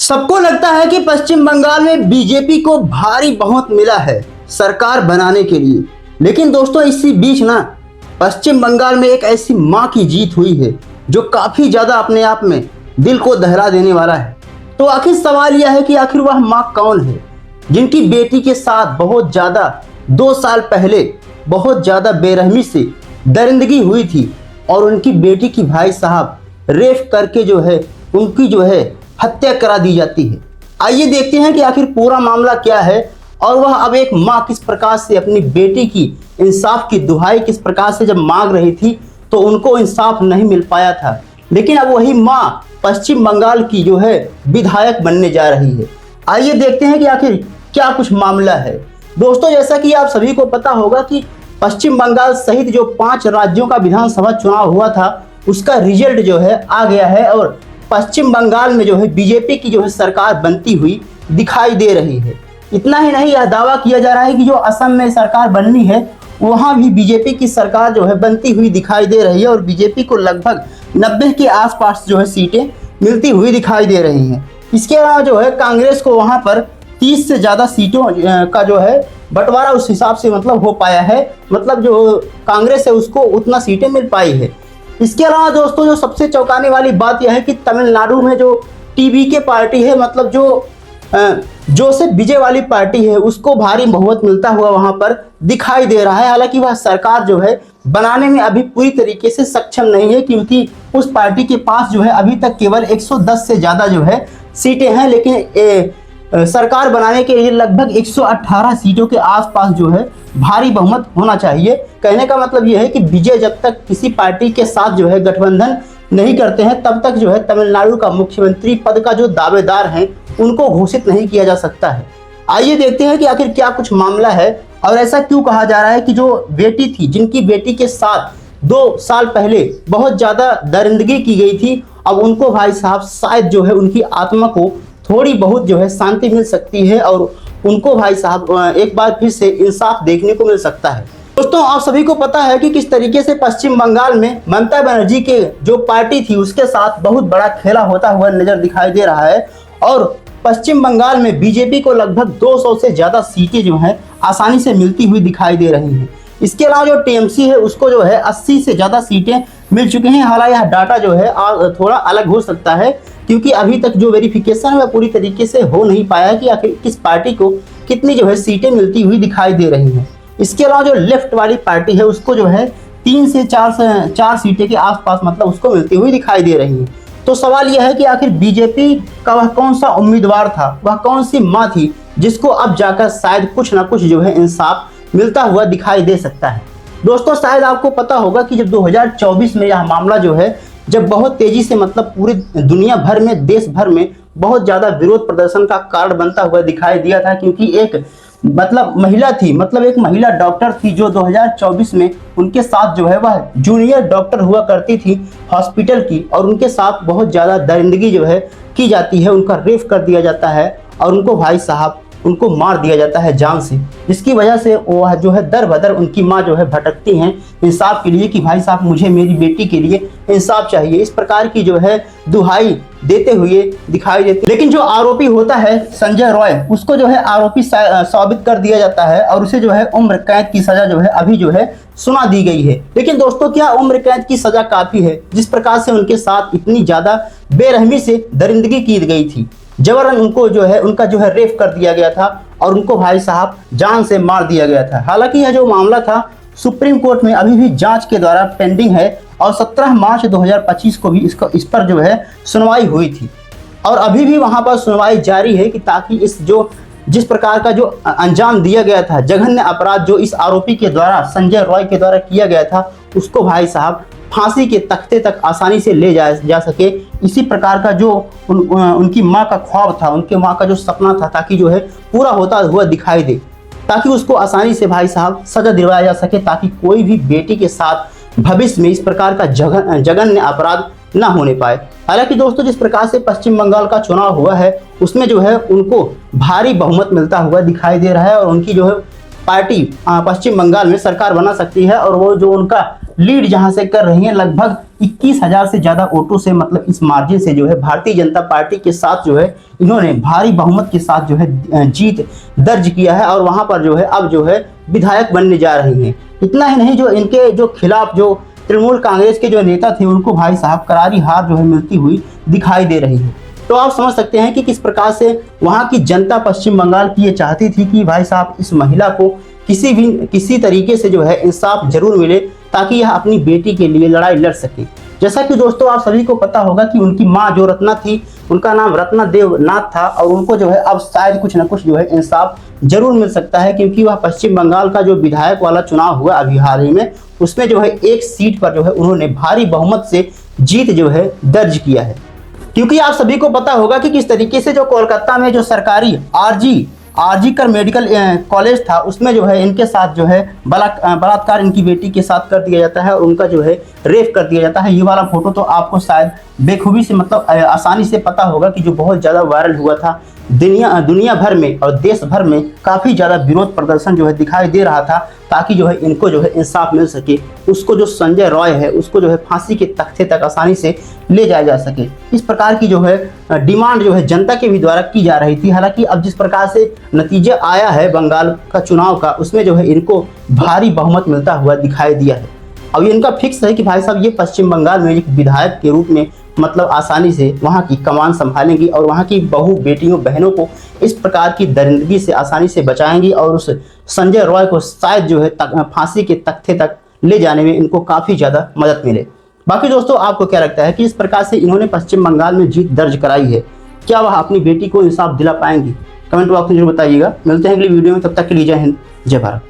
सबको लगता है कि पश्चिम बंगाल में बीजेपी को भारी बहुमत मिला है सरकार बनाने के लिए। लेकिन दोस्तों इसी बीच ना पश्चिम बंगाल में एक ऐसी मां की जीत हुई है जो काफी ज्यादा अपने आप में दिल को दहला देने वाला है। तो आखिर सवाल यह है कि आखिर वह मां कौन है जिनकी बेटी के साथ बहुत ज्यादा 2 साल पहले बहुत ज्यादा बेरहमी से दरिंदगी हुई थी और उनकी बेटी की भाई साहब रेप करके उनकी हत्या करा दी जाती है। आइए देखते हैं कि आखिर पूरा मामला क्या है और वह अब एक मां किस प्रकार से अपनी बेटी की इंसाफ की दुहाई किस प्रकार से जब मांग रही थी तो उनको इंसाफ नहीं मिल पाया था, लेकिन अब वही मां पश्चिम बंगाल की विधायक बनने जा रही है। आइए देखते हैं कि आखिर क्या कुछ मामला है। दोस्तों जैसा कि आप सभी को पता होगा कि पश्चिम बंगाल सहित जो 5 राज्यों का विधानसभा चुनाव हुआ था उसका रिजल्ट आ गया है और पश्चिम बंगाल में बीजेपी की सरकार बनती हुई दिखाई दे रही है। इतना ही नहीं, यह दावा किया जा रहा है कि जो असम में सरकार बननी है वहां भी बीजेपी की सरकार बनती हुई दिखाई दे रही है और बीजेपी को लगभग 90 के आसपास सीटें मिलती हुई दिखाई दे रही हैं। इसके अलावा कांग्रेस को वहां पर 30 से ज्यादा सीटों का बंटवारा उस हिसाब से हो पाया है, जो कांग्रेस है उसको उतना सीटें मिल पाई है। इसके अलावा दोस्तों जो सबसे चौंकाने वाली बात यह है कि तमिलनाडु में जो टीवीके पार्टी है, जोसेफ विजय वाली पार्टी है, उसको भारी बहुमत मिलता हुआ वहां पर दिखाई दे रहा है। हालांकि वह सरकार बनाने में अभी पूरी तरीके से सक्षम नहीं है क्योंकि उस पार्टी के पास अभी तक केवल 110 से ज्यादा सीटें हैं, लेकिन सरकार बनाने के लिए लगभग 118 सीटों के आसपास भारी बहुमत होना चाहिए। कहने का मतलब यह है कि विजय जब तक किसी पार्टी के साथ गठबंधन नहीं करते हैं तब तक तमिलनाडु का मुख्यमंत्री पद का जो दावेदार हैं उनको घोषित नहीं किया जा सकता है। आइए देखते हैं कि आखिर क्या कुछ मामला है और ऐसा क्यों कहा जा रहा है कि जो बेटी थी, जिनकी बेटी के साथ 2 साल पहले बहुत ज्यादा दरिंदगी की गई थी, अब उनको भाई साहब शायद उनकी आत्मा को थोड़ी बहुत शांति मिल सकती है और उनको भाई साहब एक बार फिर से इंसाफ देखने को मिल सकता है। दोस्तों आप सभी को पता है कि किस तरीके से पश्चिम बंगाल में ममता बनर्जी के जो पार्टी थी उसके साथ बहुत बड़ा खेला होता हुआ नजर दिखाई दे रहा है और पश्चिम बंगाल में बीजेपी को लगभग 200 से ज्यादा सीटें आसानी से मिलती हुई दिखाई दे रही हैं। इसके अलावा जो टीएमसी है उसको 80 से ज्यादा सीटें मिल चुके हैं। हालांकि यह डाटा थोड़ा अलग हो सकता है क्योंकि अभी तक जो वेरिफिकेशन है पूरी तरीके से हो नहीं पाया है कि आखिर किस पार्टी को कितनी सीटें मिलती हुई दिखाई दे रही हैं। इसके अलावा जो लेफ्ट वाली पार्टी है उसको 3 से 4 सीटें के आसपास उसको मिलती हुई दिखाई दे रही है। तो सवाल यह है कि आखिर बीजेपी का वह कौन सा उम्मीदवार था, वह कौन सी मां थी जिसको अब जाकर शायद कुछ ना कुछ इंसाफ मिलता हुआ दिखाई दे सकता है। दोस्तों शायद आपको पता होगा कि जब 2024 में यह मामला जब बहुत तेजी से पूरी दुनिया भर में, देश भर में बहुत ज्यादा विरोध प्रदर्शन का कारण बनता हुआ दिखाई दिया था क्योंकि एक महिला थी, एक महिला डॉक्टर थी जो 2024 में उनके साथ वह जूनियर डॉक्टर हुआ करती थी हॉस्पिटल की और उनके साथ बहुत ज्यादा दरिंदगी की जाती है, उनका रेप कर दिया जाता है और उनको भाई साहब उनको मार दिया जाता है जान से, जिसकी वजह से वह दर बदर उनकी माँ भटकती हैं इंसाफ के लिए कि भाई साहब मुझे मेरी बेटी के लिए इंसाफ चाहिए। इस प्रकार की दुहाई देते हुए दिखाई देती। लेकिन जो आरोपी होता है संजय रॉय, उसको आरोपी साबित कर दिया जाता है और उसे उम्र कैद की सजा अभी सुना दी गई है। लेकिन दोस्तों क्या उम्र कैद की सजा काफी है? जिस प्रकार से उनके साथ इतनी ज्यादा बेरहमी से दरिंदगी की गई थी, जबरन उनको उनका रेप कर दिया गया था और उनको भाई साहब जान से मार दिया गया था। हालांकि यह जो मामला था सुप्रीम कोर्ट में अभी भी जांच के द्वारा पेंडिंग है और 17 मार्च 2025 को भी इस पर सुनवाई हुई थी और अभी भी वहां पर सुनवाई जारी है कि ताकि जिस प्रकार का अंजाम दिया गया था, जघन्य अपराध जो इस आरोपी के द्वारा संजय रॉय के द्वारा किया गया था, उसको भाई साहब फांसी के तख्ते तक आसानी से ले जा सके। इसी प्रकार का उनकी माँ का ख्वाब था, उनके माँ का सपना था, ताकि पूरा होता हुआ दिखाई दे, ताकि उसको आसानी से भाई साहब सजा दिलवाया जा सके, ताकि कोई भी बेटी के साथ भविष्य में इस प्रकार का जघन्य अपराध ना होने पाए। हालांकि दोस्तों जिस प्रकार से पश्चिम बंगाल का चुनाव हुआ है उसमें उनको भारी बहुमत मिलता हुआ दिखाई दे रहा है और उनकी पार्टी पश्चिम बंगाल में सरकार बना सकती है। और वो जो उनका लीड जहां से कर रही है लगभग 21,000 से ज्यादा वोटों से, मतलब इस मार्जिन से जो है भारतीय जनता पार्टी के साथ जो है इन्होंने भारी बहुमत के साथ जो है जीत दर्ज किया है और वहां पर जो है अब जो है विधायक बनने जा रही हैं। इतना ही नहीं, जो इनके जो खिलाफ जो तृणमूल कांग्रेस के जो नेता थे उनको भाई साहब करारी हार जो है मिलती हुई दिखाई दे रही है। तो आप समझ सकते हैं कि किस प्रकार से वहां की जनता पश्चिम बंगाल की ये चाहती थी कि भाई साहब इस महिला को किसी तरीके से जो है इंसाफ जरूर मिले ताकि यह अपनी बेटी के लिए लड़ाई लड़ सके। जैसा कि दोस्तों आप सभी को पता होगा कि उनकी माँ जो रत्ना थी, उनका नाम रत्ना देवनाथ था और उनको जो है अब शायद कुछ ना कुछ जो है इंसाफ जरूर मिल सकता है, क्योंकि वह पश्चिम बंगाल का जो विधायक वाला चुनाव हुआ अभी हाल ही में, उसमें जो है एक सीट पर जो है उन्होंने भारी बहुमत से जीत जो है दर्ज किया है। क्योंकि आप सभी को पता होगा कि किस तरीके से जो कोलकाता में जो सरकारी आरजी कर मेडिकल कॉलेज था उसमें जो है इनके साथ जो है बलात्कार इनकी बेटी के साथ कर दिया जाता है और उनका जो है रेप कर दिया जाता है। ये वाला फोटो तो आपको शायद बेखूबी से, मतलब आसानी से पता होगा कि जो बहुत ज़्यादा वायरल हुआ था। दुनिया भर में और देश भर में काफ़ी ज़्यादा विरोध प्रदर्शन जो है दिखाई दे रहा था ताकि जो है इनको जो है इंसाफ मिल सके। उसको जो संजय रॉय है उसको जो है फांसी के तख्ते तक आसानी से ले जाया जा सके। इस प्रकार की जो है डिमांड जो है जनता के भी द्वारा की जा रही थी। हालांकि अब जिस प्रकार से नतीजा आया है बंगाल का चुनाव का, उसमें जो है इनको भारी बहुमत मिलता हुआ दिखाई दिया है। अब इनका फिक्स है कि भाई साहब ये पश्चिम बंगाल में एक विधायक के रूप में मतलब आसानी से वहाँ की कमान संभालेंगी और वहाँ की बहू बेटियों बहनों को इस प्रकार की दरिंदगी से आसानी से बचाएंगी और उस संजय रॉय को शायद जो है फांसी के तख्ते तक ले जाने में इनको काफ़ी ज़्यादा मदद मिले। बाकी दोस्तों आपको क्या लगता है कि इस प्रकार से इन्होंने पश्चिम बंगाल में जीत दर्ज कराई है, क्या वह अपनी बेटी को इंसाफ दिला पाएंगी? कमेंट बॉक्स में जरूर बताइएगा। मिलते हैं अगली वीडियो में, तब तक के लिए जय हिंद जय भारत।